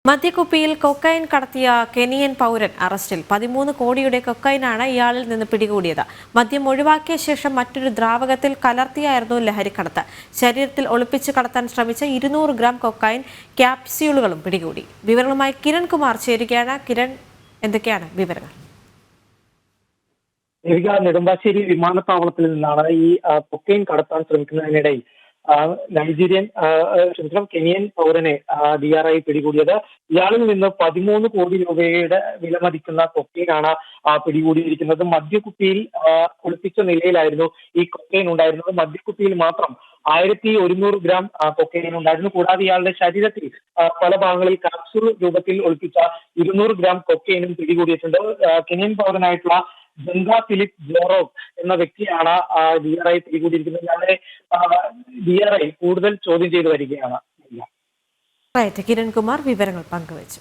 മദ്യക്കുപ്പിയിൽ cocaine കടത്തിയ Kenyan പൗരൻ അറസ്റ്റിൽ 13 കോടിയുടെ കൊക്കൈനാണ് ഇയാളിൽ നിന്ന് പിടികൂടിയത്. മദ്യം ഒഴിവാക്കിയ ശേഷം മറ്റൊരു ദ്രാവകത്തിൽ കലർത്തിയായിരുന്നു ലഹരിക്കടത്ത്. ശരീരത്തിൽ ഒളിപ്പിച്ച് കടത്താൻ ശ്രമിച്ച 200 ഗ്രാം കൊക്കൈൻ ക്യാപ്സ്യൂളുകളും പിടികൂടി. വിവരങ്ങളുമായി കിരൺ കുമാർ ചേരുകയാണ്. കിരൺ, എന്തൊക്കെയാണ് വിവരങ്ങൾ? നെടുമ്പാശ്ശേരി വിമാനത്താവളത്തിൽ നിന്നാണ് ഈ കൊക്കൈൻ കടത്താൻ ശ്രമിക്കുന്നതിനിടയിൽ നൈജീരിയൻ കെനിയൻ പൗരനെ DRI പിടികൂടിയത്. ഇയാളിൽ നിന്ന് 13 കോടി രൂപയുടെ വിലമതിക്കുന്ന കൊക്കൈനാണ് പിടികൂടിയിരിക്കുന്നത്. മദ്യക്കുപ്പിയിൽ ഒളിപ്പിച്ച നിലയിലായിരുന്നു ഈ കൊക്കൈൻ ഉണ്ടായിരുന്നത്. മദ്യക്കുപ്പിയിൽ മാത്രം 1100 ഗ്രാം കൊക്കൈൻ ഉണ്ടായിരുന്നു. കൂടാതെ ഇയാളുടെ ശരീരത്തിൽ പല ഭാഗങ്ങളിൽ കാപ്സ്യൂൾ രൂപത്തിൽ ഒളിപ്പിച്ച 200 ഗ്രാം കൊക്കൈനും പിടികൂടിയിട്ടുണ്ട്. കെനിയൻ പൗരനായിട്ടുള്ള ജംഗ ഫിലിപ്പ് ജോറോവ് എന്ന വ്യക്തിയാണ് DRI പിടികൂടിയിരിക്കുന്നത്. ഇയാളെ DRI കൂടുതൽ ചോദ്യം ചെയ്തു വരികയാണ്. കിരൺ കുമാർ വിവരങ്ങൾ പങ്കുവച്ചു.